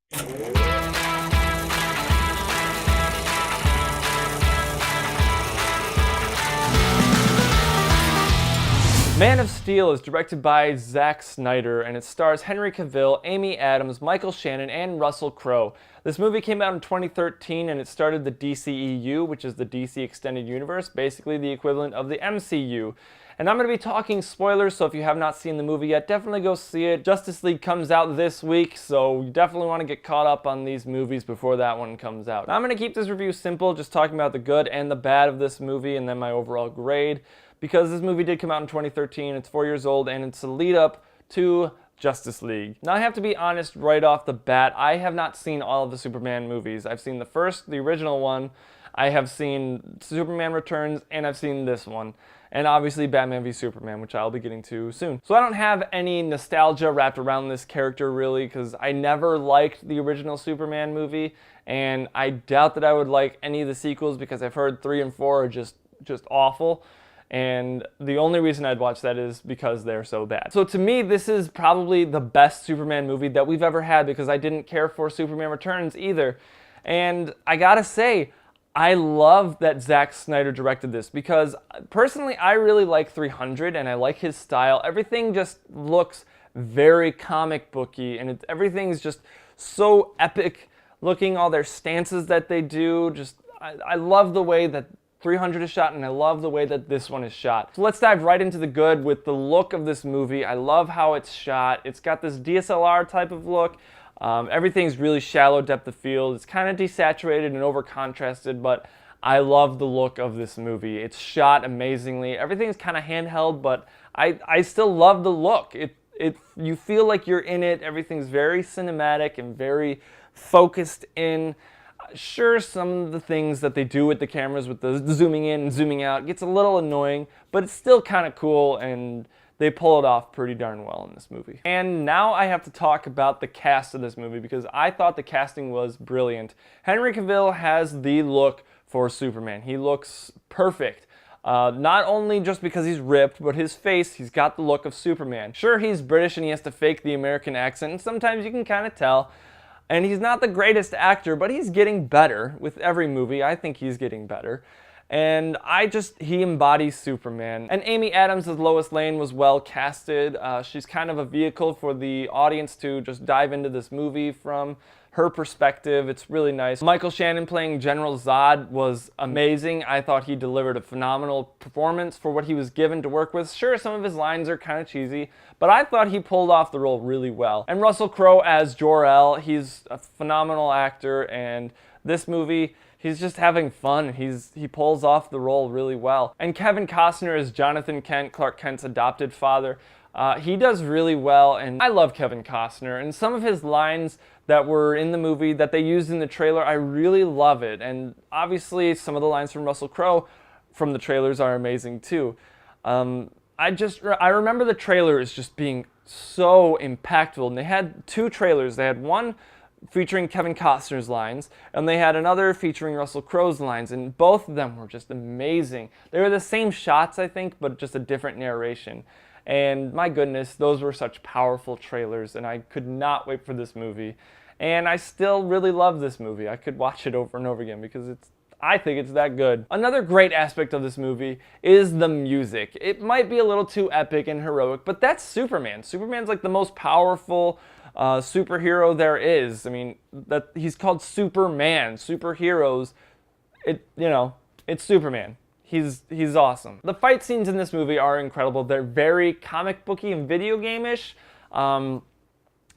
Man of Steel is directed by Zack Snyder, and it stars Henry Cavill, Amy Adams, Michael Shannon, and Russell Crowe. This movie came out in 2013, and it started the DCEU, which is the DC Extended Universe, basically the equivalent of the MCU. And I'm going to be talking spoilers, so if you have not seen the movie yet, definitely go see it. Justice League comes out this week, so you definitely want to get caught up on these movies before that one comes out. Now, I'm going to keep this review simple, just talking about the good and the bad of this movie, and then my overall grade. Because this movie did come out in 2013, it's 4 years old, and it's a lead up to Justice League. Now I have to be honest right off the bat, I have not seen all of the Superman movies. I've seen the first, the original one, I have seen Superman Returns, and I've seen this one. And obviously Batman v Superman, which I'll be getting to soon. So I don't have any nostalgia wrapped around this character really, because I never liked the original Superman movie, and I doubt that I would like any of the sequels because I've heard 3 and 4 are just awful. And the only reason I'd watch that is because they're so bad. So to me, this is probably the best Superman movie that we've ever had because I didn't care for Superman Returns either. And I gotta say, I love that Zack Snyder directed this because personally, I really like 300 and I like his style. Everything just looks very comic booky and everything's just so epic looking, all their stances that they do. I love the way that 300 is shot, and I love the way that this one is shot. So let's dive right into the good with the look of this movie. I love how it's shot. It's got this DSLR type of look. Everything's really shallow depth of field. It's kind of desaturated and over contrasted, but I love the look of this movie. It's shot amazingly. Everything's kind of handheld, but I still love the look. You feel like you're in it. Everything's very cinematic and very focused in. Sure, some of the things that they do with the cameras, with the zooming in and zooming out, gets a little annoying, but it's still kind of cool, and they pull it off pretty darn well in this movie. And now I have to talk about the cast of this movie, because I thought the casting was brilliant. Henry Cavill has the look for Superman. He looks perfect. Not only just because he's ripped, but his face, he's got the look of Superman. Sure, he's British and he has to fake the American accent, and sometimes you can kind of tell. And he's not the greatest actor, but he's getting better with every movie. I think he's getting better. And he embodies Superman. And Amy Adams as Lois Lane was well casted. She's kind of a vehicle for the audience to just dive into this movie from her perspective. It's really nice. Michael Shannon playing General Zod was amazing. I thought he delivered a phenomenal performance for what he was given to work with. Sure, some of his lines are kind of cheesy, but I thought he pulled off the role really well. And Russell Crowe as Jor-El, he's a phenomenal actor, and this movie, he's just having fun. He pulls off the role really well. And Kevin Costner as Jonathan Kent, Clark Kent's adopted father. He does really well, and I love Kevin Costner. And some of his lines that were in the movie that they used in the trailer, I really love it. And obviously, some of the lines from Russell Crowe from the trailers are amazing too. I remember the trailers just being so impactful. And they had 2 trailers. They had one featuring Kevin Costner's lines, and they had another featuring Russell Crowe's lines, and both of them were just amazing. They were the same shots, I think, but just a different narration. And my goodness, those were such powerful trailers, and I could not wait for this movie. And I still really love this movie. I could watch it over and over again because I think it's that good. Another great aspect of this movie is the music. It might be a little too epic and heroic, but that's Superman. Superman's like the most powerful superhero there is. I mean, he's called Superman. Superheroes, it's Superman. He's awesome. The fight scenes in this movie are incredible. They're very comic booky and video game-ish.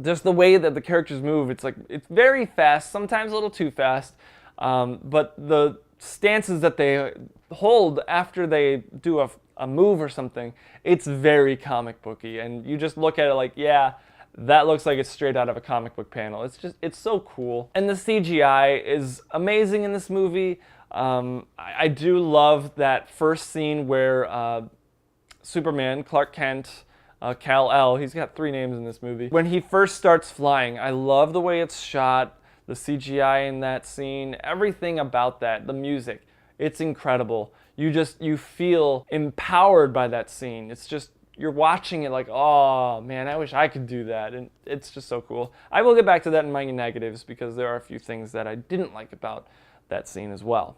Just the way that the characters move, it's very fast, sometimes a little too fast. But the stances that they hold after they do a move or something, it's very comic booky. And you just look at it like, yeah, that looks like it's straight out of a comic book panel. It's so cool. And the CGI is amazing in this movie. I do love that first scene where Superman, Clark Kent, Kal-El, he's got 3 names in this movie. When he first starts flying, I love the way it's shot, the CGI in that scene, everything about that, the music, it's incredible. You feel empowered by that scene. It's just you're watching it like, oh man, I wish I could do that, and it's just so cool. I will get back to that in my negatives because there are a few things that I didn't like about that scene as well.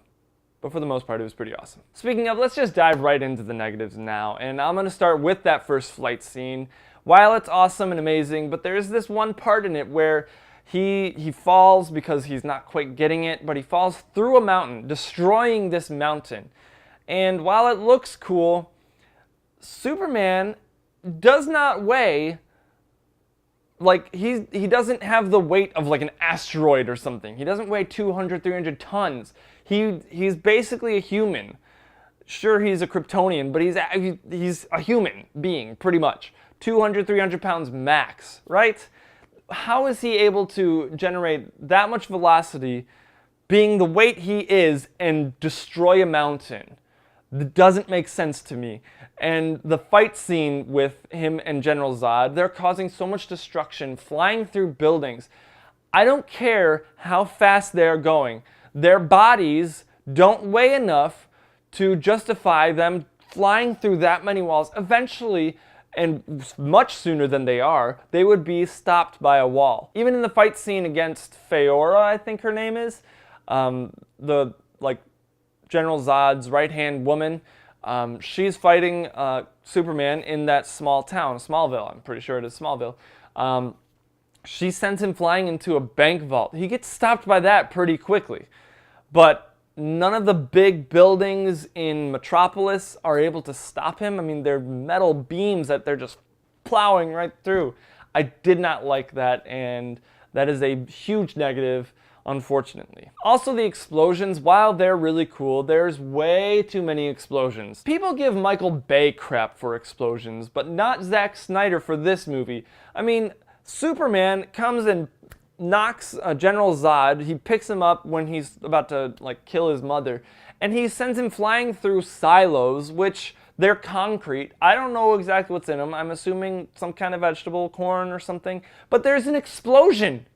But for the most part, it was pretty awesome. Speaking of, let's just dive right into the negatives now. And I'm going to start with that first flight scene. While it's awesome and amazing, but there is this one part in it where he falls because he's not quite getting it, but he falls through a mountain, destroying this mountain. And while it looks cool, Superman does not weigh, like, he doesn't have the weight of like an asteroid or something. He doesn't weigh 200, 300 tons. He's basically a human. Sure, he's a Kryptonian, but he's a human being, pretty much. 200, 300 pounds max, right? How is he able to generate that much velocity, being the weight he is, and destroy a mountain? That doesn't make sense to me. And the fight scene with him and General Zod, they're causing so much destruction, flying through buildings. I don't care how fast they're going. Their bodies don't weigh enough to justify them flying through that many walls. Eventually, and much sooner than they would be stopped by a wall. Even in the fight scene against Feora, I think her name is, the General Zod's right-hand woman, she's fighting Superman in that small town, Smallville. I'm pretty sure it is Smallville. She sends him flying into a bank vault. He gets stopped by that pretty quickly. But none of the big buildings in Metropolis are able to stop him. I mean, they're metal beams that they're just plowing right through. I did not like that, and that is a huge negative, unfortunately. Also, the explosions, while they're really cool, there's way too many explosions. People give Michael Bay crap for explosions, but not Zack Snyder for this movie. I mean, Superman comes and knocks General Zod. He picks him up when he's about to kill his mother, and he sends him flying through silos, which they're concrete. I don't know exactly what's in them. I'm assuming some kind of vegetable, corn or something, but there's an explosion.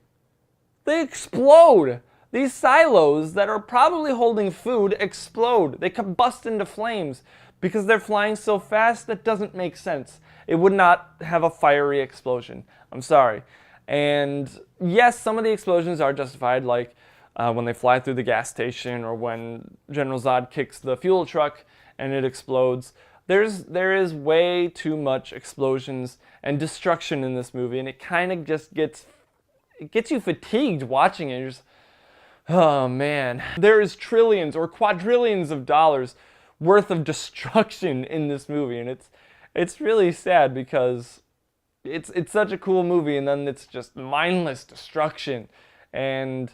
They explode. These silos that are probably holding food explode. They combust into flames because they're flying so fast. That doesn't make sense. It would not have a fiery explosion. I'm sorry. And yes, some of the explosions are justified, like when they fly through the gas station or when General Zod kicks the fuel truck and it explodes. There is way too much explosions and destruction in this movie, and it kind of just gets you fatigued watching it. You're just, oh man. There is trillions or quadrillions of dollars worth of destruction in this movie, and it's really sad because it's such a cool movie, and then it's just mindless destruction. And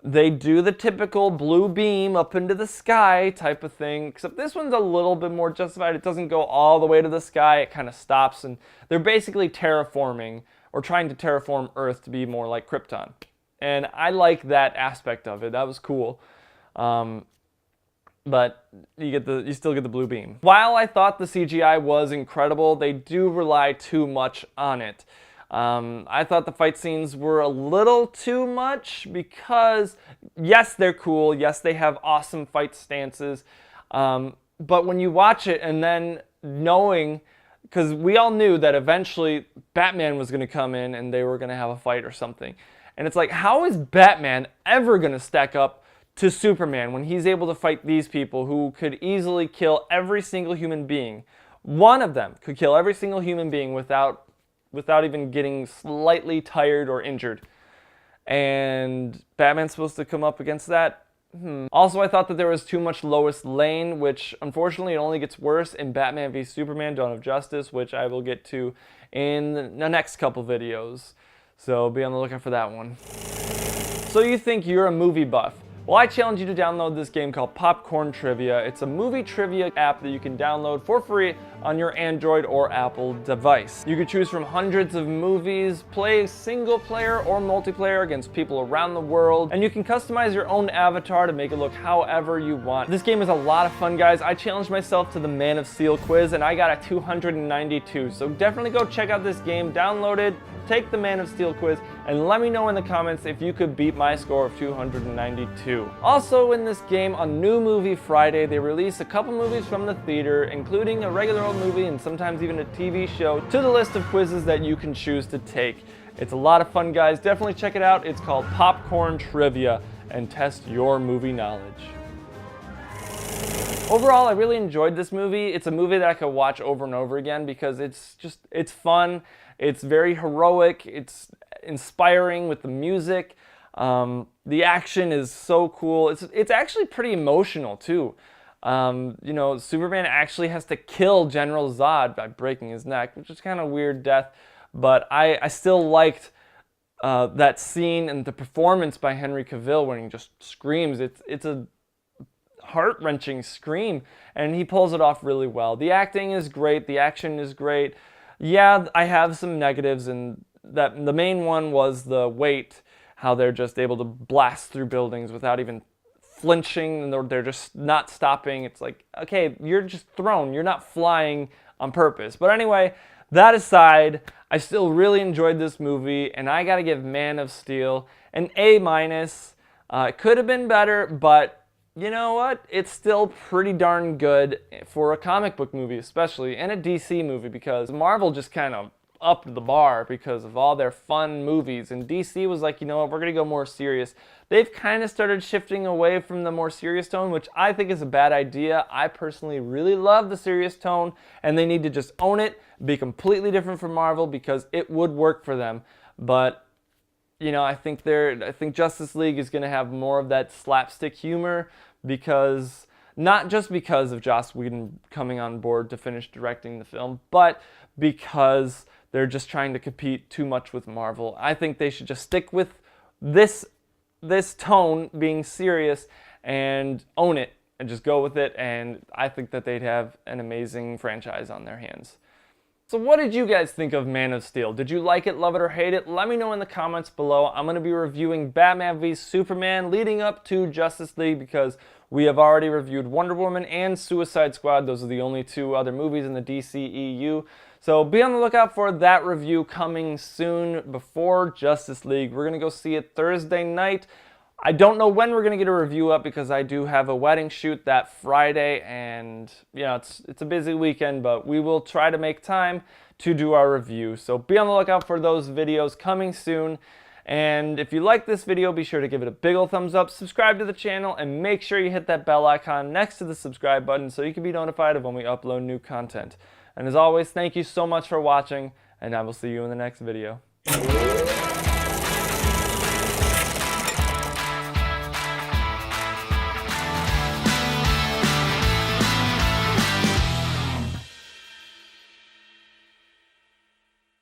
they do the typical blue beam up into the sky type of thing, except this one's a little bit more justified. It doesn't go all the way to the sky. It kind of stops, and they're basically terraforming or trying to terraform Earth to be more like Krypton. And I like that aspect of it. That was cool. But you still get the blue beam. While I thought the CGI was incredible, they do rely too much on it. I thought the fight scenes were a little too much because, yes, they're cool. Yes, they have awesome fight stances. But when you watch it and then knowing, because we all knew that eventually Batman was going to come in and they were going to have a fight or something. And it's like, how is Batman ever going to stack up to Superman when he's able to fight these people who could easily kill every single human being? One of them could kill every single human being without even getting slightly tired or injured. And Batman's supposed to come up against that? Also, I thought that there was too much Lois Lane, which unfortunately it only gets worse in Batman v Superman: Dawn of Justice, which I will get to in the next couple videos. So be on the lookout for that one. So you think you're a movie buff? Well, I challenge you to download this game called Popcorn Trivia. It's a movie trivia app that you can download for free on your Android or Apple device. You can choose from hundreds of movies, play single player or multiplayer against people around the world, and you can customize your own avatar to make it look however you want. This game is a lot of fun, guys. I challenged myself to the Man of Steel quiz and I got a 292, so definitely go check out this game, download it, take the Man of Steel quiz, and let me know in the comments if you could beat my score of 292. Also in this game, on New Movie Friday, they release a couple movies from the theater, including a regular old movie and sometimes even a TV show, to the list of quizzes that you can choose to take. It's a lot of fun, guys. Definitely check it out. It's called Popcorn Trivia, and test your movie knowledge. Overall, I really enjoyed this movie. It's a movie that I could watch over and over again because it's fun, it's very heroic, it's inspiring with the music. The action is so cool. It's actually pretty emotional too. You know, Superman actually has to kill General Zod by breaking his neck, which is kind of a weird death, but I still liked that scene and the performance by Henry Cavill when he just screams. It's a heart-wrenching scream, and he pulls it off really well. The acting is great, the action is great. Yeah, I have some negatives, and that the main one was the weight, how they're just able to blast through buildings without even flinching, and they're just not stopping. It's like, okay, you're just thrown, you're not flying on purpose. But anyway, that aside, I still really enjoyed this movie, and I gotta give Man of Steel an A-. It could have been better, but you know what? It's still pretty darn good for a comic book movie, especially, and a DC movie, because Marvel just kind of upped the bar because of all their fun movies, and DC was like, you know what, we're gonna go more serious. They've kind of started shifting away from the more serious tone, which I think is a bad idea. I personally really love the serious tone, and they need to just own it, be completely different from Marvel, because it would work for them. But you know, I think Justice League is going to have more of that slapstick humor, because not just because of Joss Whedon coming on board to finish directing the film, but because they're just trying to compete too much with Marvel. I think they should just stick with this tone, being serious, and own it and just go with it, and I think that they'd have an amazing franchise on their hands. So what did you guys think of Man of Steel? Did you like it, love it, or hate it? Let me know in the comments below. I'm going to be reviewing Batman v Superman leading up to Justice League, because we have already reviewed Wonder Woman and Suicide Squad. Those are the only two other movies in the DCEU. So be on the lookout for that review coming soon before Justice League. We're going to go see it Thursday night. I don't know when we're going to get a review up, because I do have a wedding shoot that Friday, and you know, it's a busy weekend, but we will try to make time to do our review. So be on the lookout for those videos coming soon. And if you like this video, be sure to give it a big ol' thumbs up, subscribe to the channel, and make sure you hit that bell icon next to the subscribe button so you can be notified of when we upload new content. And as always, thank you so much for watching, and I will see you in the next video.